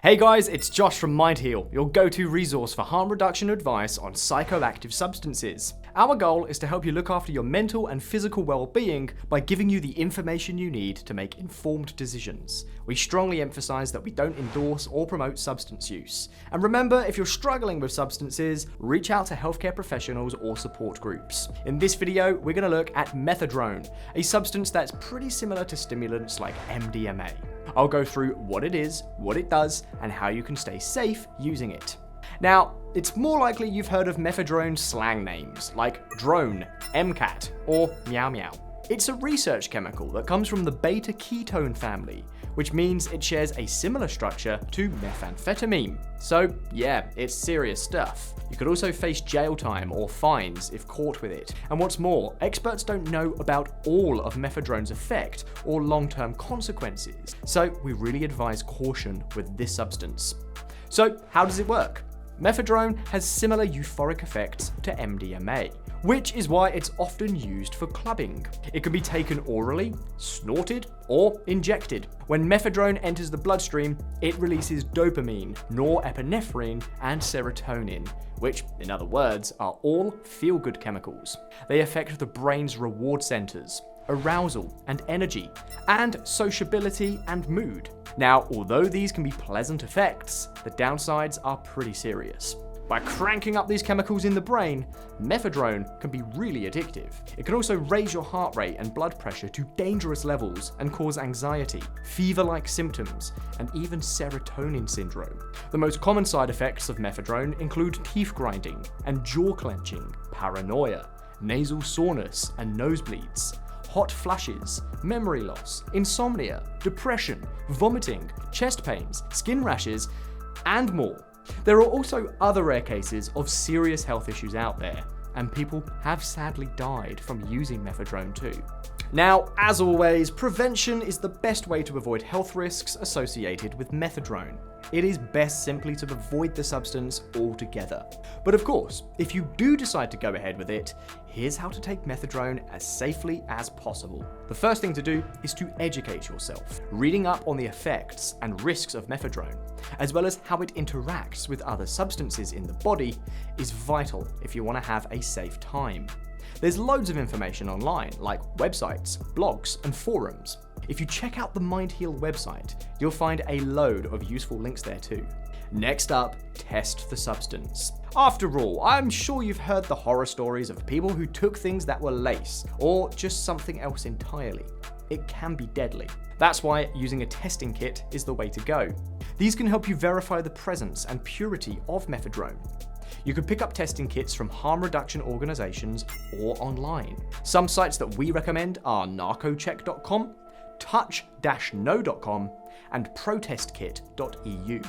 Hey guys, it's Josh from MindHeal, your go-to resource for harm reduction advice on psychoactive substances. Our goal is to help you look after your mental and physical well-being by giving you the information you need to make informed decisions. We strongly emphasize that we don't endorse or promote substance use. And remember, if you're struggling with substances, reach out to healthcare professionals or support groups. In this video, we're going to look at methadone, a substance that's pretty similar to stimulants like MDMA. I'll go through what it is, what it does, and how you can stay safe using it. Now, it's more likely you've heard of methadone slang names like drone, MCAT, or meow meow. It's a research chemical that comes from the beta ketone family, which means it shares a similar structure to methamphetamine. So yeah, it's serious stuff. You could also face jail time or fines if caught with it. And what's more, experts don't know about all of methadrone's effect or long-term consequences, so we really advise caution with this substance. So how does it work? Methadone has similar euphoric effects to MDMA, which is why it's often used for clubbing. It can be taken orally, snorted, or injected. When methadone enters the bloodstream, it releases dopamine, norepinephrine, and serotonin, which, in other words, are all feel-good chemicals. They affect the brain's reward centers, arousal and energy, and sociability and mood. Now, although these can be pleasant effects, the downsides are pretty serious. By cranking up these chemicals in the brain, methadone can be really addictive. It can also raise your heart rate and blood pressure to dangerous levels and cause anxiety, fever-like symptoms, and even serotonin syndrome. The most common side effects of methadone include teeth grinding and jaw clenching, paranoia, nasal soreness and nosebleeds, hot flushes, memory loss, insomnia, depression, vomiting, chest pains, skin rashes, and more. There are also other rare cases of serious health issues out there, and people have sadly died from using methadone too. Now, as always, prevention is the best way to avoid health risks associated with methadone. It is best simply to avoid the substance altogether. But of course, if you do decide to go ahead with it, here's how to take methadone as safely as possible. The first thing to do is to educate yourself. Reading up on the effects and risks of methadone, as well as how it interacts with other substances in the body, is vital if you want to have a safe time. There's loads of information online, like websites, blogs, and forums. If you check out the MindHeal website, you'll find a load of useful links there too. Next up, test the substance. After all, I'm sure you've heard the horror stories of people who took things that were lace, or just something else entirely. It can be deadly. That's why using a testing kit is the way to go. These can help you verify the presence and purity of methadone. You can pick up testing kits from harm reduction organizations or online. Some sites that we recommend are narcocheck.com, touch-no.com, and protestkit.eu.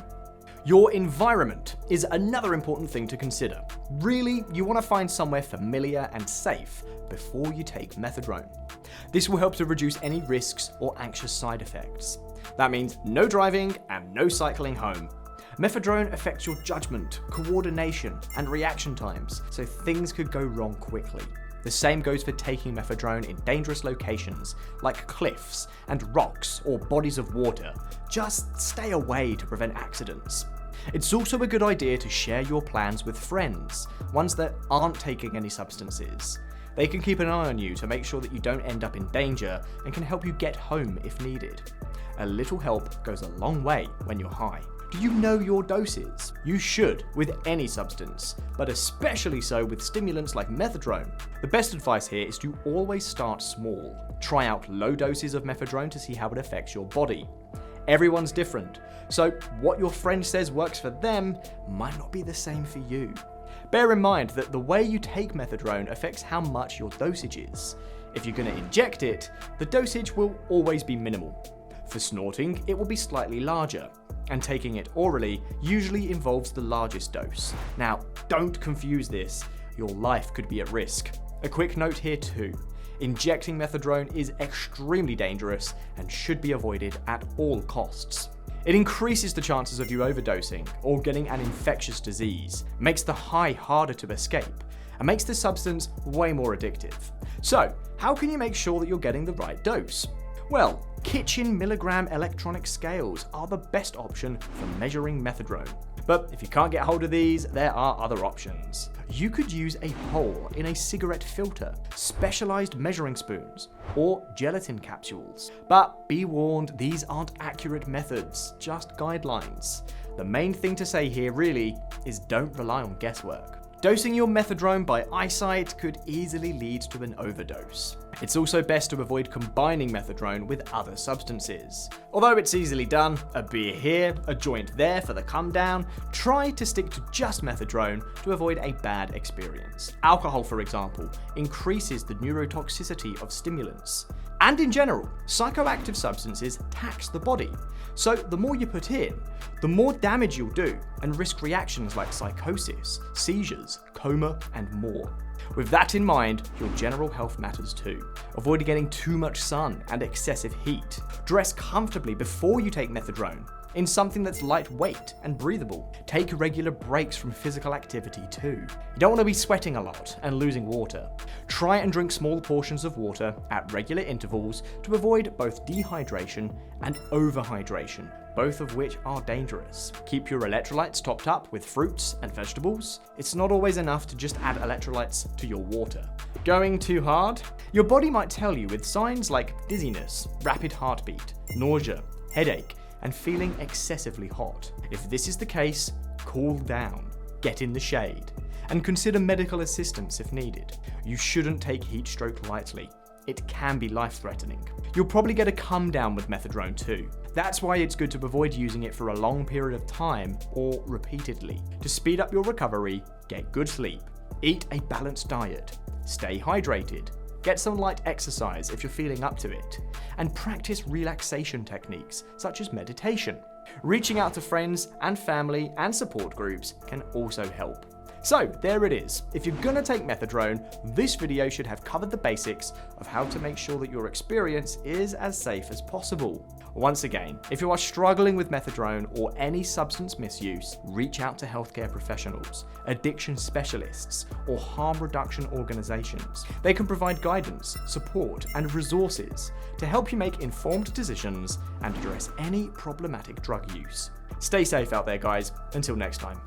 Your environment is another important thing to consider. Really, you want to find somewhere familiar and safe before you take methadone. This will help to reduce any risks or anxious side effects. That means no driving and no cycling home. Methadone affects your judgment, coordination, and reaction times, so things could go wrong quickly. The same goes for taking methadone in dangerous locations, like cliffs and rocks or bodies of water. Just stay away to prevent accidents. It's also a good idea to share your plans with friends, ones that aren't taking any substances. They can keep an eye on you to make sure that you don't end up in danger and can help you get home if needed. A little help goes a long way when you're high. Do you know your doses? You should with any substance, but especially so with stimulants like methadone. The best advice here is to always start small. Try out low doses of methadone to see how it affects your body. Everyone's different, so what your friend says works for them might not be the same for you. Bear in mind that the way you take methadone affects how much your dosage is. If you're going to inject it, the dosage will always be minimal. For snorting, it will be slightly larger, and taking it orally usually involves the largest dose. Now, don't confuse this. Your life could be at risk. A quick note here too. Injecting methadone is extremely dangerous and should be avoided at all costs. It increases the chances of you overdosing or getting an infectious disease, makes the high harder to escape, and makes the substance way more addictive. So, how can you make sure that you're getting the right dose? Well, kitchen milligram electronic scales are the best option for measuring methadone. But if you can't get hold of these, there are other options. You could use a hole in a cigarette filter, specialized measuring spoons, or gelatin capsules. But be warned, these aren't accurate methods, just guidelines. The main thing to say here really is don't rely on guesswork. Dosing your methadone by eyesight could easily lead to an overdose. It's also best to avoid combining methadone with other substances. Although it's easily done, a beer here, a joint there for the come down, try to stick to just methadone to avoid a bad experience. Alcohol, for example, increases the neurotoxicity of stimulants. And in general, psychoactive substances tax the body. So the more you put in, the more damage you'll do and risk reactions like psychosis, seizures, coma, and more. With that in mind, your general health matters too. Avoid getting too much sun and excessive heat. Dress comfortably before you take methadone, in something that's lightweight and breathable. Take regular breaks from physical activity too. You don't want to be sweating a lot and losing water. Try and drink small portions of water at regular intervals to avoid both dehydration and overhydration, both of which are dangerous. Keep your electrolytes topped up with fruits and vegetables. It's not always enough to just add electrolytes to your water. Going too hard? Your body might tell you with signs like dizziness, rapid heartbeat, nausea, headache, and feeling excessively hot. If this is the case, cool down, get in the shade, and consider medical assistance if needed. You shouldn't take heat stroke lightly. It can be life-threatening. You'll probably get a come down with methadone too. That's why it's good to avoid using it for a long period of time or repeatedly. To speed up your recovery, get good sleep, eat a balanced diet, stay hydrated, get some light exercise if you're feeling up to it, and practice relaxation techniques such as meditation. Reaching out to friends and family and support groups can also help. So there it is. If you're gonna take methadone, this video should have covered the basics of how to make sure that your experience is as safe as possible. Once again, if you are struggling with methadone or any substance misuse, reach out to healthcare professionals, addiction specialists, or harm reduction organizations. They can provide guidance, support, and resources to help you make informed decisions and address any problematic drug use. Stay safe out there, guys. Until next time.